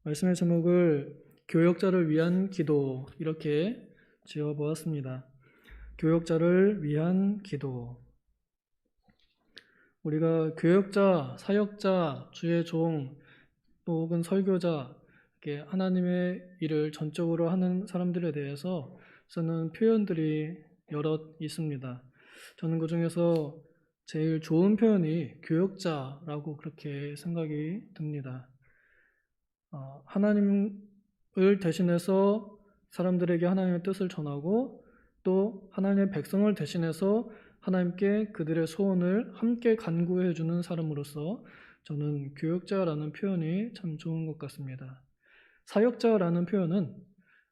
말씀의 제목을 교역자를 위한 기도 이렇게 지어보았습니다. 교역자를 위한 기도. 우리가 교역자, 사역자, 주의 종, 또 혹은 설교자, 이렇게 하나님의 일을 전적으로 하는 사람들에 대해서 쓰는 표현들이 여럿 있습니다. 저는 그 중에서 제일 좋은 표현이 교역자라고 그렇게 생각이 듭니다. 하나님을 대신해서 사람들에게 하나님의 뜻을 전하고 또 하나님의 백성을 대신해서 하나님께 그들의 소원을 함께 간구해 주는 사람으로서 저는 교역자라는 표현이 참 좋은 것 같습니다. 사역자라는 표현은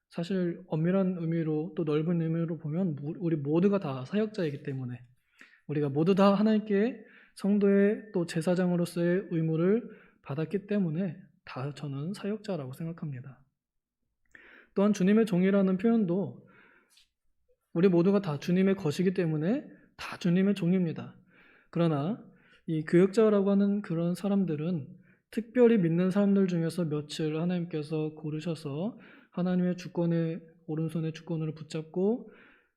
사실 엄밀한 의미로 또 넓은 의미로 보면 우리 모두가 다 사역자이기 때문에 우리가 모두 다 하나님께 성도의 또 제사장으로서의 의무를 받았기 때문에 다 저는 사역자라고 생각합니다. 또한 주님의 종이라는 표현도 우리 모두가 다 주님의 것이기 때문에 다 주님의 종입니다. 그러나 이 교역자라고 하는 그런 사람들은 특별히 믿는 사람들 중에서 며칠 하나님께서 고르셔서 하나님의 주권의 오른손의 주권으로 붙잡고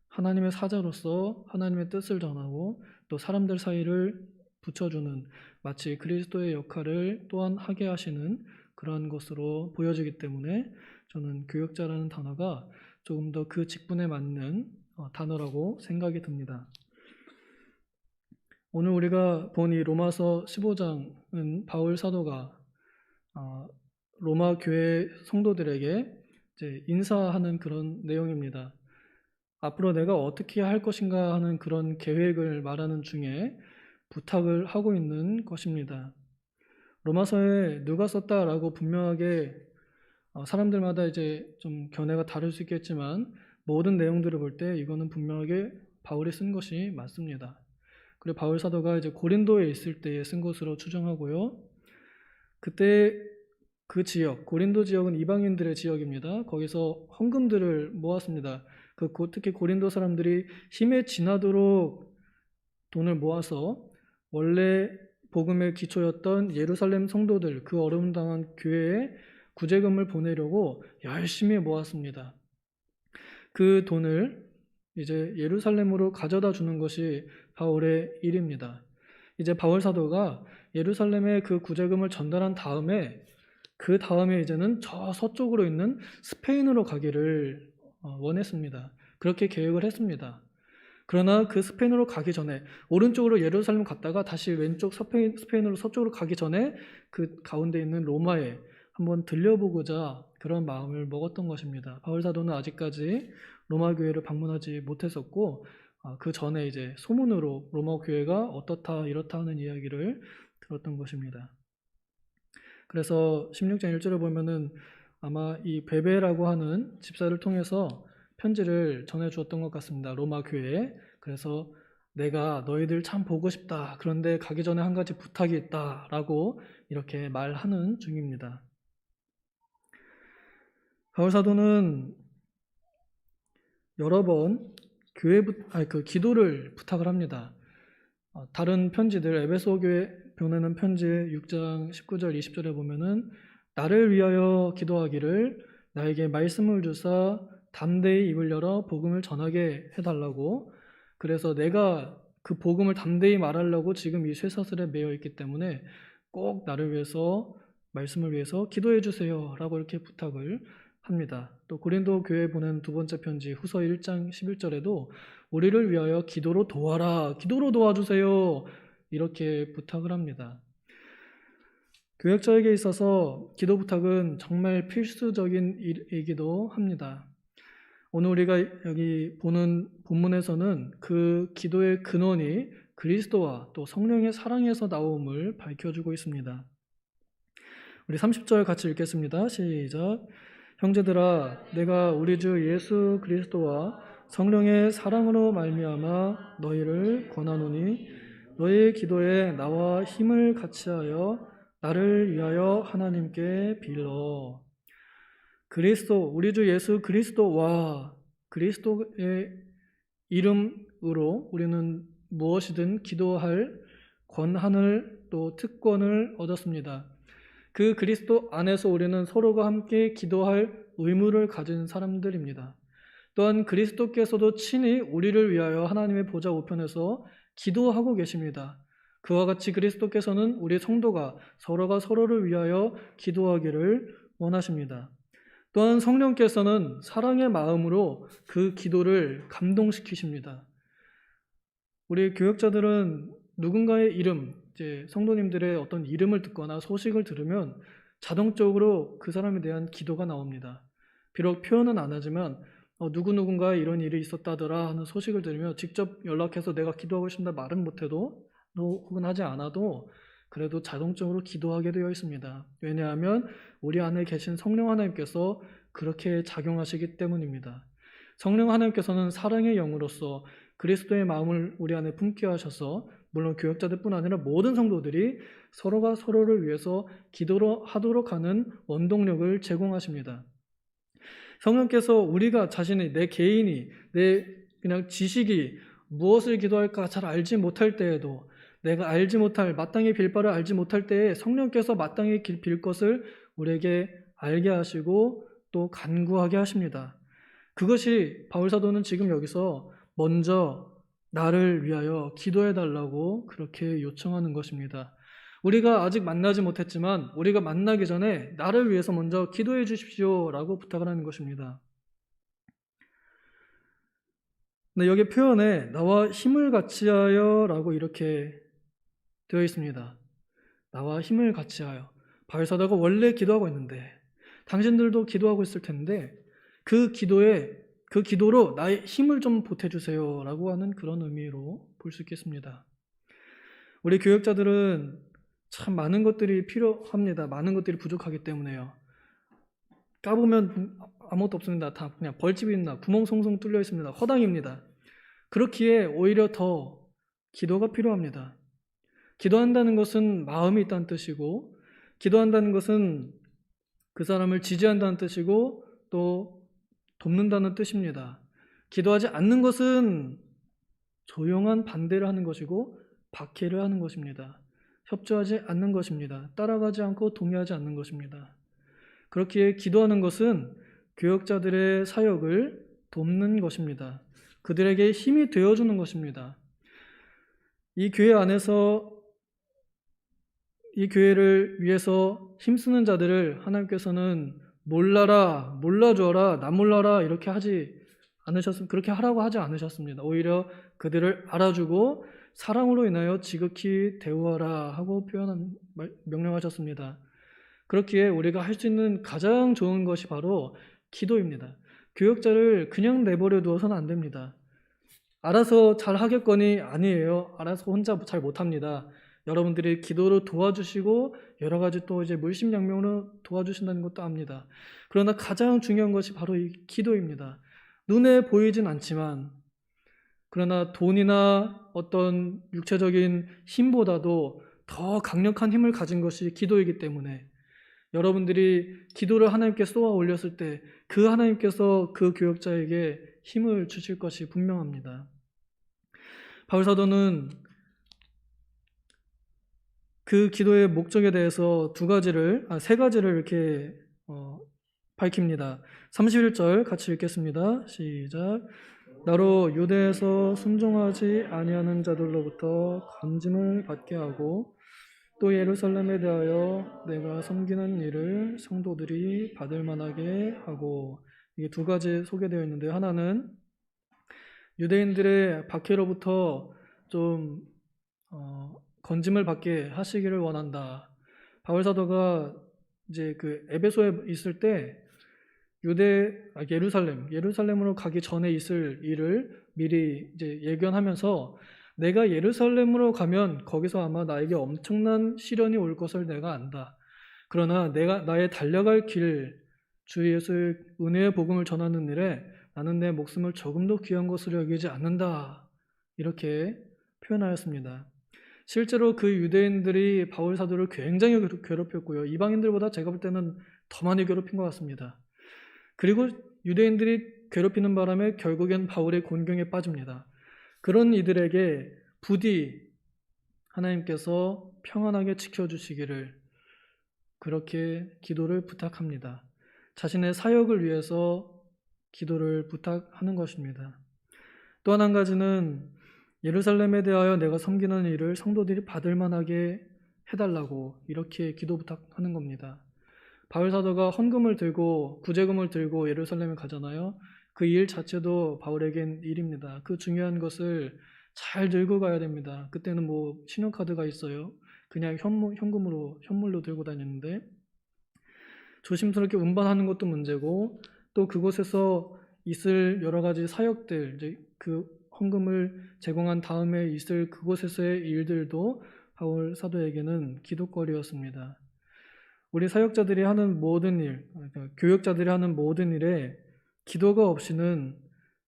하나님의 사자로서 하나님의 뜻을 전하고 또 사람들 사이를 붙여주는 마치 그리스도의 역할을 또한 하게 하시는 그러한 것으로 보여지기 때문에 저는 교역자라는 단어가 조금 더 그 직분에 맞는 단어라고 생각이 듭니다. 오늘 우리가 본 이 로마서 15장은 바울 사도가 로마 교회 성도들에게 이제 인사하는 그런 내용입니다. 앞으로 내가 어떻게 할 것인가 하는 그런 계획을 말하는 중에 부탁을 하고 있는 것입니다. 로마서에 누가 썼다라고 분명하게 사람들마다 이제 좀 견해가 다를 수 있겠지만 모든 내용들을 볼 때 이거는 분명하게 바울이 쓴 것이 맞습니다. 그리고 바울 사도가 이제 고린도에 있을 때에 쓴 것으로 추정하고요. 그때 그 지역, 고린도 지역은 이방인들의 지역입니다. 거기서 헌금들을 모았습니다. 특히 고린도 사람들이 힘에 지나도록 돈을 모아서 원래 복음의 기초였던 예루살렘 성도들, 그 어려움당한 교회에 구제금을 보내려고 열심히 모았습니다. 그 돈을 이제 예루살렘으로 가져다 주는 것이 바울의 일입니다. 이제 바울 사도가 예루살렘에 그 구제금을 전달한 다음에 그 다음에 이제는 저 서쪽으로 있는 스페인으로 가기를 원했습니다. 그렇게 계획을 했습니다. 그러나 그 스페인으로 가기 전에 오른쪽으로 예루살렘 갔다가 다시 왼쪽 스페인으로 서쪽으로 가기 전에 그 가운데 있는 로마에 한번 들려보고자 그런 마음을 먹었던 것입니다. 바울 사도는 아직까지 로마 교회를 방문하지 못했었고 그 전에 이제 소문으로 로마 교회가 어떻다 이렇다 하는 이야기를 들었던 것입니다. 그래서 16장 1절에 보면은 아마 이 베베라고 하는 집사를 통해서 편지를 전해주었던 것 같습니다. 로마 교회에. 그래서 내가 너희들 참 보고 싶다. 그런데 가기 전에 한 가지 부탁이 있다. 라고 이렇게 말하는 중입니다. 바울 사도는 여러 번 기도를 부탁을 합니다. 다른 편지들 에베소 교회 보내는 편지 6장 19절 20절에 보면은 나를 위하여 기도하기를 나에게 말씀을 주사 담대히 입을 열어 복음을 전하게 해달라고. 그래서 내가 그 복음을 담대히 말하려고 지금 이 쇠사슬에 매여 있기 때문에 꼭 나를 위해서 말씀을 위해서 기도해 주세요 라고 이렇게 부탁을 합니다. 또 고린도 교회에 보낸 두 번째 편지 후서 1장 11절에도 우리를 위하여 기도로 도와라, 기도로 도와주세요 이렇게 부탁을 합니다. 교역자에게 있어서 기도 부탁은 정말 필수적인 일이기도 합니다. 오늘 우리가 여기 보는 본문에서는 그 기도의 근원이 그리스도와 또 성령의 사랑에서 나옴을 밝혀주고 있습니다. 우리 30절 같이 읽겠습니다. 시작. 형제들아, 내가 우리 주 예수 그리스도와 성령의 사랑으로 말미암아 너희를 권하노니 너희 기도에 나와 힘을 같이하여 나를 위하여 하나님께 빌어. 그리스도, 우리 주 예수 그리스도와 그리스도의 이름으로 우리는 무엇이든 기도할 권한을 또 특권을 얻었습니다. 그 그리스도 안에서 우리는 서로가 함께 기도할 의무를 가진 사람들입니다. 또한 그리스도께서도 친히 우리를 위하여 하나님의 보좌 우편에서 기도하고 계십니다. 그와 같이 그리스도께서는 우리 성도가 서로가 서로를 위하여 기도하기를 원하십니다. 또한 성령께서는 사랑의 마음으로 그 기도를 감동시키십니다. 우리 교역자들은 누군가의 이름, 이제 성도님들의 어떤 이름을 듣거나 소식을 들으면 자동적으로 그 사람에 대한 기도가 나옵니다. 비록 표현은 안 하지만 누구누군가에 이런 일이 있었다더라 하는 소식을 들으면 직접 연락해서 내가 기도하고 싶다 말은 못해도 혹은 하지 않아도 그래도 자동적으로 기도하게 되어 있습니다. 왜냐하면 우리 안에 계신 성령 하나님께서 그렇게 작용하시기 때문입니다. 성령 하나님께서는 사랑의 영으로서 그리스도의 마음을 우리 안에 품게 하셔서 물론 교역자들뿐 아니라 모든 성도들이 서로가 서로를 위해서 기도하도록 하는 원동력을 제공하십니다. 성령께서 우리가 자신이 내 개인이 내 그냥 지식이 무엇을 기도할까 잘 알지 못할 때에도 내가 알지 못할 마땅히 빌 바를 알지 못할 때에 성령께서 마땅히 빌 것을 우리에게 알게 하시고 또 간구하게 하십니다. 그것이 바울 사도는 지금 여기서 먼저 나를 위하여 기도해 달라고 그렇게 요청하는 것입니다. 우리가 아직 만나지 못했지만 우리가 만나기 전에 나를 위해서 먼저 기도해 주십시오라고 부탁을 하는 것입니다. 네, 여기 표현에 나와 힘을 같이하여라고 이렇게 되어 있습니다. 나와 힘을 같이하여. 바울 사도가 원래 기도하고 있는데 당신들도 기도하고 있을 텐데 그 기도로 나의 힘을 좀 보태주세요라고 하는 그런 의미로 볼 수 있겠습니다. 우리 교역자들은 참 많은 것들이 필요합니다. 많은 것들이 부족하기 때문에요. 까보면 아무것도 없습니다. 다 그냥 벌집이 있나 구멍 송송 뚫려 있습니다. 허당입니다. 그렇기에 오히려 더 기도가 필요합니다. 기도한다는 것은 마음이 있다는 뜻이고 기도한다는 것은 그 사람을 지지한다는 뜻이고 또 돕는다는 뜻입니다. 기도하지 않는 것은 조용한 반대를 하는 것이고 박해를 하는 것입니다. 협조하지 않는 것입니다. 따라가지 않고 동의하지 않는 것입니다. 그렇기에 기도하는 것은 교역자들의 사역을 돕는 것입니다. 그들에게 힘이 되어주는 것입니다. 이 교회 안에서 이 교회를 위해서 힘쓰는 자들을 하나님께서는 몰라라, 몰라주어라, 나 몰라라 이렇게 그렇게 하라고 하지 않으셨습니다. 오히려 그들을 알아주고 사랑으로 인하여 지극히 대우하라 하고 명령하셨습니다. 그렇기에 우리가 할 수 있는 가장 좋은 것이 바로 기도입니다. 교역자를 그냥 내버려 두어서는 안 됩니다. 알아서 잘 하겠거니 아니에요. 알아서 혼자 잘 못합니다. 여러분들이 기도로 도와주시고 여러 가지 또 이제 물심양면으로 도와주신다는 것도 압니다. 그러나 가장 중요한 것이 바로 이 기도입니다. 눈에 보이진 않지만 그러나 돈이나 어떤 육체적인 힘보다도 더 강력한 힘을 가진 것이 기도이기 때문에 여러분들이 기도를 하나님께 쏘아 올렸을 때 그 하나님께서 그 교역자에게 힘을 주실 것이 분명합니다. 바울 사도는 그 기도의 목적에 대해서 세 가지를 이렇게 밝힙니다. 31절 같이 읽겠습니다. 시작. 나로 유대에서 순종하지 아니하는 자들로부터 건짐을 받게 하고 또 예루살렘에 대하여 내가 섬기는 일을 성도들이 받을 만하게 하고, 이게 두 가지 소개되어 있는데 하나는 유대인들의 박해로부터 좀 건짐을 받게 하시기를 원한다. 바울 사도가 이제 그 에베소에 있을 때 예루살렘으로 가기 전에 있을 일을 미리 이제 예견하면서 내가 예루살렘으로 가면 거기서 아마 나에게 엄청난 시련이 올 것을 내가 안다. 그러나 나의 달려갈 길, 주 예수의 은혜의 복음을 전하는 일에 나는 내 목숨을 조금도 귀한 것으로 여기지 않는다. 이렇게 표현하였습니다. 실제로 그 유대인들이 바울 사도를 굉장히 괴롭혔고요. 이방인들보다 제가 볼 때는 더 많이 괴롭힌 것 같습니다. 그리고 유대인들이 괴롭히는 바람에 결국엔 바울의 곤경에 빠집니다. 그런 이들에게 부디 하나님께서 평안하게 지켜주시기를 그렇게 기도를 부탁합니다. 자신의 사역을 위해서 기도를 부탁하는 것입니다. 또 한 가지는 예루살렘에 대하여 내가 섬기는 일을 성도들이 받을 만하게 해달라고 이렇게 기도 부탁하는 겁니다. 바울 사도가 헌금을 들고 구제금을 들고 예루살렘에 가잖아요. 그 일 자체도 바울에겐 일입니다. 그 중요한 것을 잘 들고 가야 됩니다. 그때는 뭐 신용카드가 있어요. 그냥 현물로 들고 다니는데 조심스럽게 운반하는 것도 문제고, 또 그곳에서 있을 여러 가지 사역들, 이제 그 헌금을 제공한 다음에 있을 그곳에서의 일들도 바울 사도에게는 기도거리였습니다. 우리 사역자들이 하는 모든 일, 그러니까 교역자들이 하는 모든 일에 기도가 없이는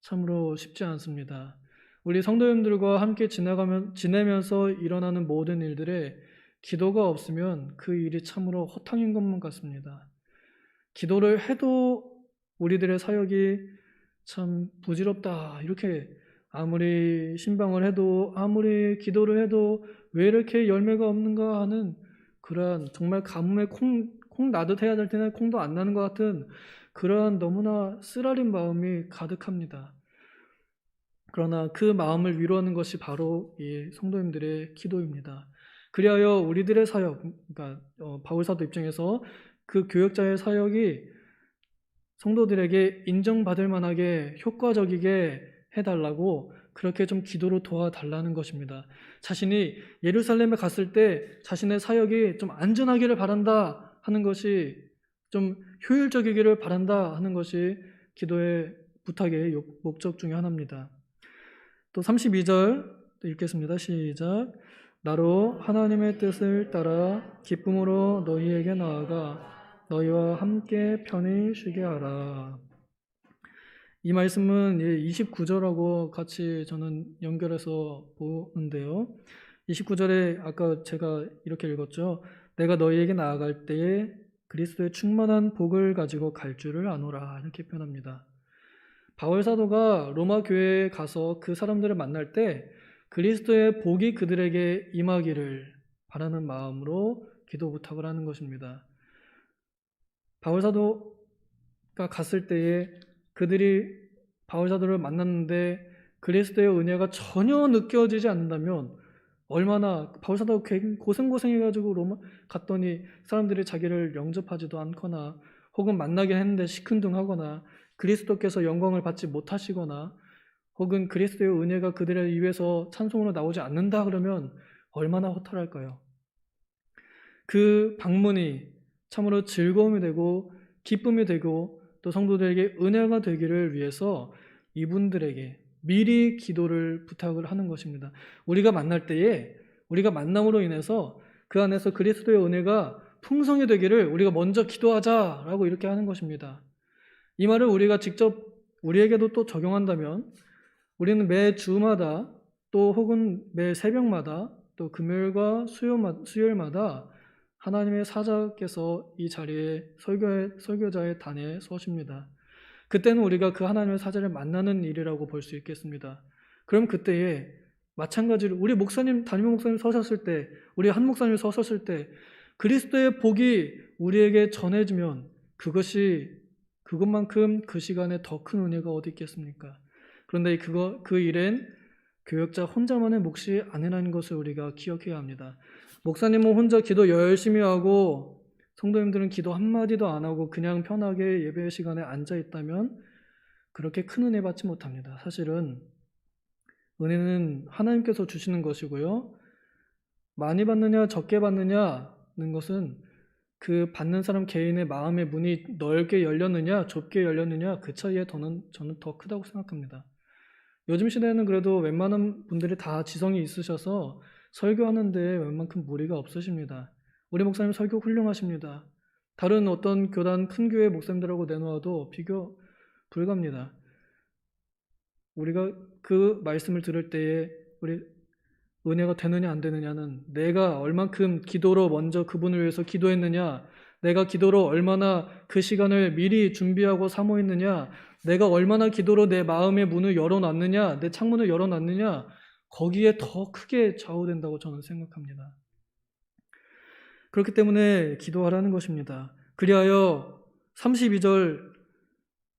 참으로 쉽지 않습니다. 우리 성도님들과 함께 지내면서 일어나는 모든 일들에 기도가 없으면 그 일이 참으로 허탕인 것만 같습니다. 기도를 해도 우리들의 사역이 참 부질없다, 이렇게 아무리 신방을 해도 아무리 기도를 해도 왜 이렇게 열매가 없는가 하는 그러한 정말 가뭄에 콩 나듯 해야 될 텐데 콩도 안 나는 것 같은 그러한 너무나 쓰라린 마음이 가득합니다. 그러나 그 마음을 위로하는 것이 바로 이 성도님들의 기도입니다. 그리하여 우리들의 사역, 그러니까 바울 사도 입장에서 그 교역자의 사역이 성도들에게 인정받을 만하게 효과적이게 해달라고 그렇게 좀 기도로 도와달라는 것입니다. 자신이 예루살렘에 갔을 때 자신의 사역이 좀 안전하기를 바란다 하는 것이, 좀 효율적이기를 바란다 하는 것이 기도의 부탁의 목적 중에 하나입니다. 또 32절 읽겠습니다. 시작. 나로 하나님의 뜻을 따라 기쁨으로 너희에게 나아가 너희와 함께 편히 쉬게 하라. 이 말씀은 29절하고 같이 저는 연결해서 보는데요. 29절에 아까 제가 이렇게 읽었죠. 내가 너희에게 나아갈 때에 그리스도의 충만한 복을 가지고 갈 줄을 아노라, 이렇게 표현합니다. 바울 사도가 로마 교회에 가서 그 사람들을 만날 때 그리스도의 복이 그들에게 임하기를 바라는 마음으로 기도 부탁을 하는 것입니다. 바울 사도가 갔을 때에 그들이 바울 사도를 만났는데 그리스도의 은혜가 전혀 느껴지지 않는다면 얼마나, 바울 사도가 고생해가지고 로마 갔더니 사람들이 자기를 영접하지도 않거나 혹은 만나긴 했는데 시큰둥하거나 그리스도께서 영광을 받지 못하시거나 혹은 그리스도의 은혜가 그들의 입에서 찬송으로 나오지 않는다 그러면 얼마나 허탈할까요? 그 방문이 참으로 즐거움이 되고 기쁨이 되고 또 성도들에게 은혜가 되기를 위해서 이분들에게 미리 기도를 부탁을 하는 것입니다. 우리가 만날 때에 우리가 만남으로 인해서 그 안에서 그리스도의 은혜가 풍성히 되기를 우리가 먼저 기도하자라고 이렇게 하는 것입니다. 이 말을 우리가 직접 우리에게도 또 적용한다면 우리는 매 주마다 또 혹은 매 새벽마다 또 금요일과 수요일마다 하나님의 사자께서 이 자리에 설교자의 단에 서십니다. 그때는 우리가 그 하나님의 사자를 만나는 일이라고 볼 수 있겠습니다. 그럼 그때에 마찬가지로 우리 담임 목사님 서셨을 때, 우리 한 목사님이 서셨을 때 그리스도의 복이 우리에게 전해지면 그것만큼 그 시간에 더 큰 은혜가 어디 있겠습니까? 그런데 그 일엔 교역자 혼자만의 몫이 아니라는 것을 우리가 기억해야 합니다. 목사님은 혼자 기도 열심히 하고 성도님들은 기도 한마디도 안 하고 그냥 편하게 예배 시간에 앉아 있다면 그렇게 큰 은혜 받지 못합니다. 사실은 은혜는 하나님께서 주시는 것이고요. 많이 받느냐 적게 받느냐는 것은 그 받는 사람 개인의 마음의 문이 넓게 열렸느냐 좁게 열렸느냐 그 차이에 저는 더 크다고 생각합니다. 요즘 시대에는 그래도 웬만한 분들이 다 지성이 있으셔서 설교하는데 웬만큼 무리가 없으십니다. 우리 목사님 설교 훌륭하십니다. 다른 어떤 교단 큰 교회 목사님들하고 내놓아도 비교 불가합니다. 우리가 그 말씀을 들을 때에 우리 은혜가 되느냐 안 되느냐는 내가 얼만큼 기도로 먼저 그분을 위해서 기도했느냐, 내가 기도로 얼마나 그 시간을 미리 준비하고 사모했느냐, 내가 얼마나 기도로 내 마음의 문을 열어놨느냐, 내 창문을 열어놨느냐, 거기에 더 크게 좌우된다고 저는 생각합니다. 그렇기 때문에 기도하라는 것입니다. 그리하여 32절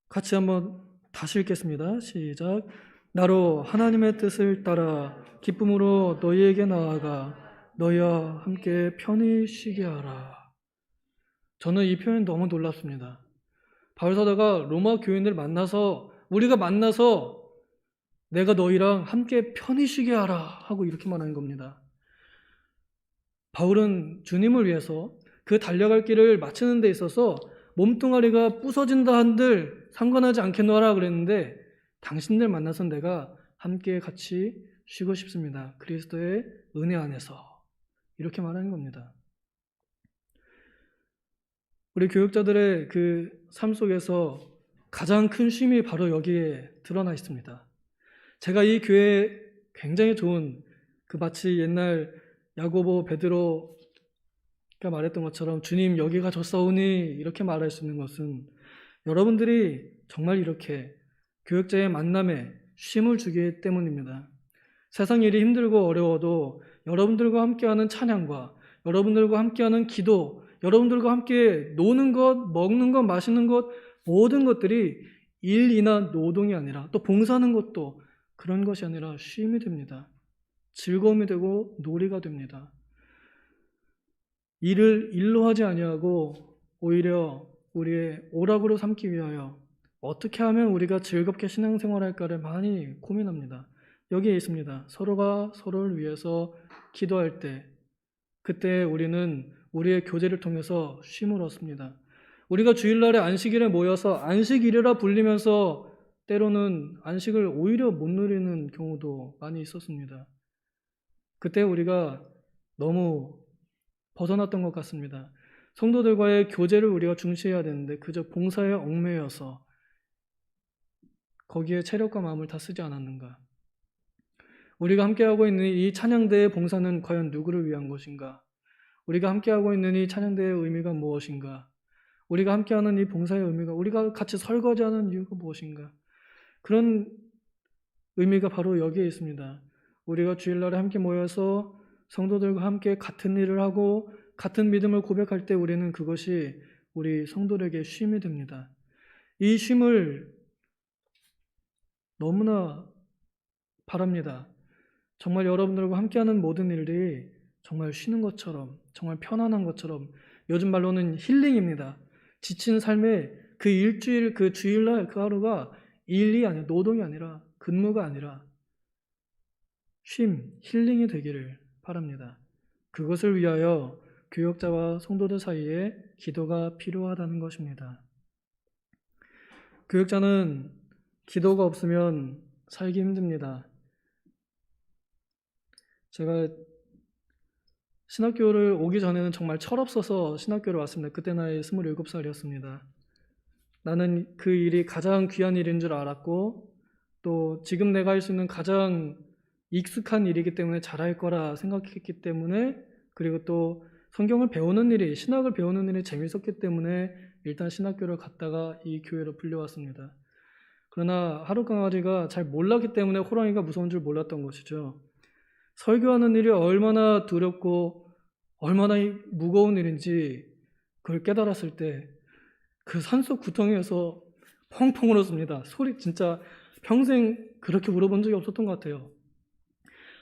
같이 한번 다시 읽겠습니다. 시작. 나로 하나님의 뜻을 따라 기쁨으로 너희에게 나아가 너희와 함께 편히 쉬게 하라. 저는 이 표현 너무 놀랍습니다. 바울 사도가 로마 교인들 우리가 만나서 내가 너희랑 함께 편히 쉬게 하라 하고 이렇게 말하는 겁니다. 바울은 주님을 위해서 그 달려갈 길을 마치는 데 있어서 몸뚱아리가 부서진다 한들 상관하지 않겠노라 그랬는데 당신들 만나서 내가 함께 같이 쉬고 싶습니다. 그리스도의 은혜 안에서. 이렇게 말하는 겁니다. 우리 교육자들의 그 삶 속에서 가장 큰 쉼이 바로 여기에 드러나 있습니다. 제가 이 교회에 굉장히 좋은 마치 옛날 야고보 베드로가 말했던 것처럼 주님 여기가 좋사오니 이렇게 말할 수 있는 것은 여러분들이 정말 이렇게 교육자의 만남에 쉼을 주기 때문입니다. 세상 일이 힘들고 어려워도 여러분들과 함께하는 찬양과 여러분들과 함께하는 기도, 여러분들과 함께 노는 것, 먹는 것, 마시는 것 모든 것들이 일이나 노동이 아니라 또 봉사하는 것도 그런 것이 아니라 쉼이 됩니다. 즐거움이 되고 놀이가 됩니다. 일을 일로 하지 아니하고 오히려 우리의 오락으로 삼기 위하여 어떻게 하면 우리가 즐겁게 신앙생활할까를 많이 고민합니다. 여기에 있습니다. 서로가 서로를 위해서 기도할 때 그때 우리는 우리의 교제를 통해서 쉼을 얻습니다. 우리가 주일날에 안식일에 모여서 안식일이라 불리면서 때로는 안식을 오히려 못 누리는 경우도 많이 있었습니다. 그때 우리가 너무 벗어났던 것 같습니다. 성도들과의 교제를 우리가 중시해야 되는데 그저 봉사에 얽매여서 거기에 체력과 마음을 다 쓰지 않았는가? 우리가 함께하고 있는 이 찬양대의 봉사는 과연 누구를 위한 것인가? 우리가 함께하고 있는 이 찬양대의 의미가 무엇인가? 우리가 함께하는 이 봉사의 의미가 우리가 같이 설거지하는 이유가 무엇인가? 그런 의미가 바로 여기에 있습니다. 우리가 주일날에 함께 모여서 성도들과 함께 같은 일을 하고 같은 믿음을 고백할 때 우리는 그것이 우리 성도들에게 쉼이 됩니다. 이 쉼을 너무나 바랍니다. 정말 여러분들과 함께하는 모든 일들이 정말 쉬는 것처럼, 정말 편안한 것처럼, 요즘 말로는 힐링입니다. 지친 삶에 그 일주일, 그 주일날 그 하루가 일이 아니라, 노동이 아니라, 근무가 아니라 쉼, 힐링이 되기를 바랍니다. 그것을 위하여 교역자와 성도들 사이에 기도가 필요하다는 것입니다. 교역자는 기도가 없으면 살기 힘듭니다. 제가 신학교를 오기 전에는 정말 철없어서 신학교를 왔습니다. 그때 나이 27살이었습니다. 나는 그 일이 가장 귀한 일인 줄 알았고 또 지금 내가 할 수 있는 가장 익숙한 일이기 때문에 잘할 거라 생각했기 때문에 그리고 또 성경을 배우는 일이 신학을 배우는 일이 재밌었기 때문에 일단 신학교를 갔다가 이 교회로 불려왔습니다. 그러나 하룻강아지가 잘 몰랐기 때문에 호랑이가 무서운 줄 몰랐던 것이죠. 설교하는 일이 얼마나 두렵고 얼마나 무거운 일인지 그걸 깨달았을 때 그 산속 구덩이에서 펑펑 울었습니다. 소리 진짜 평생 그렇게 울어본 적이 없었던 것 같아요.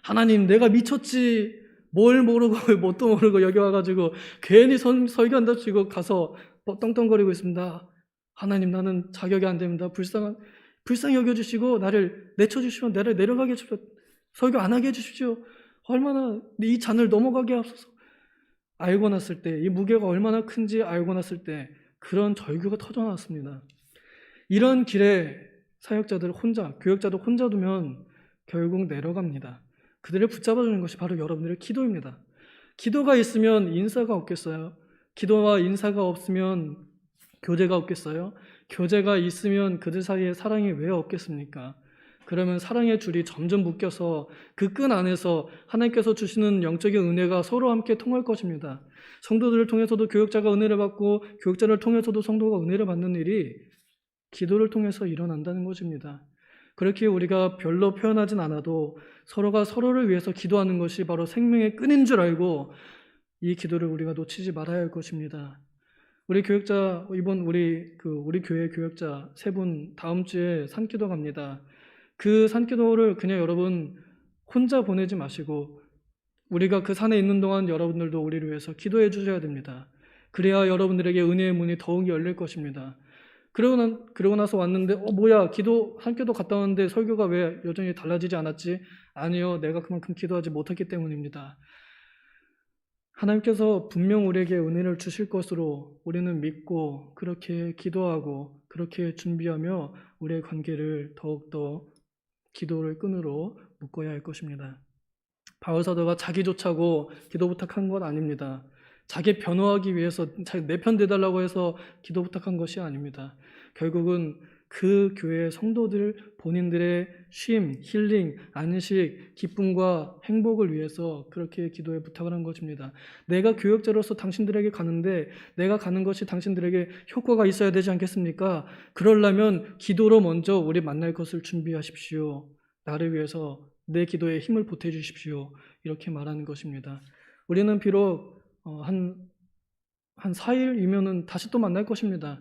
하나님 내가 미쳤지 뭘 모르고 뭣도 모르고 여기 와가지고 괜히 설교한다 치고 가서 떵떵거리고 있습니다. 하나님 나는 자격이 안 됩니다. 불쌍히 여겨주시고 나를 내쳐주시면 나를 내려가게 해주십시오. 설교 안 하게 해주십시오. 얼마나 이 잔을 넘어가게 하소서. 알고 났을 때 이 무게가 얼마나 큰지 알고 났을 때 그런 절규가 터져나왔습니다. 이런 길에 사역자들 혼자, 교역자들 혼자 두면 결국 내려갑니다. 그들을 붙잡아주는 것이 바로 여러분들의 기도입니다. 기도가 있으면 인사가 없겠어요? 기도와 인사가 없으면 교제가 없겠어요? 교제가 있으면 그들 사이에 사랑이 왜 없겠습니까? 그러면 사랑의 줄이 점점 묶여서 그 끈 안에서 하나님께서 주시는 영적인 은혜가 서로 함께 통할 것입니다. 성도들을 통해서도 교역자가 은혜를 받고 교역자를 통해서도 성도가 은혜를 받는 일이 기도를 통해서 일어난다는 것입니다. 그렇게 우리가 별로 표현하진 않아도 서로가 서로를 위해서 기도하는 것이 바로 생명의 끈인 줄 알고 이 기도를 우리가 놓치지 말아야 할 것입니다. 우리 교역자, 이번 우리 교회 교역자 세 분 다음 주에 산기도 갑니다. 그 산기도를 그냥 여러분 혼자 보내지 마시고 우리가 그 산에 있는 동안 여러분들도 우리를 위해서 기도해 주셔야 됩니다. 그래야 여러분들에게 은혜의 문이 더욱 열릴 것입니다. 그러고 나서 왔는데 뭐야, 산기도 갔다 왔는데 설교가 왜 여전히 달라지지 않았지? 아니요, 내가 그만큼 기도하지 못했기 때문입니다. 하나님께서 분명 우리에게 은혜를 주실 것으로 우리는 믿고 그렇게 기도하고 그렇게 준비하며 우리의 관계를 더욱더 기도를 끈으로 묶어야 할 것입니다. 바울 사도가 자기 좋자고 기도 부탁한 건 아닙니다. 자기 변호하기 위해서 내 편 되달라고 해서 기도 부탁한 것이 아닙니다. 결국은 그 교회의 성도들 본인들의 쉼, 힐링, 안식, 기쁨과 행복을 위해서 그렇게 기도에 부탁을 한 것입니다. 내가 교역자로서 당신들에게 가는데 내가 가는 것이 당신들에게 효과가 있어야 되지 않겠습니까? 그러려면 기도로 먼저 우리 만날 것을 준비하십시오. 나를 위해서 내 기도에 힘을 보태주십시오. 이렇게 말하는 것입니다. 우리는 비록 한 4일이면은 다시 또 만날 것입니다.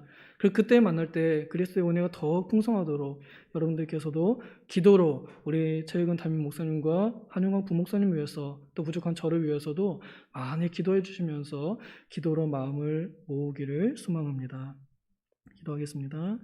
그때 만날 때 그리스도의 은혜가 더 풍성하도록 여러분들께서도 기도로 우리 최익은 담임 목사님과 한용광 부목사님 위해서 또 부족한 저를 위해서도 많이 기도해 주시면서 기도로 마음을 모으기를 소망합니다. 기도하겠습니다.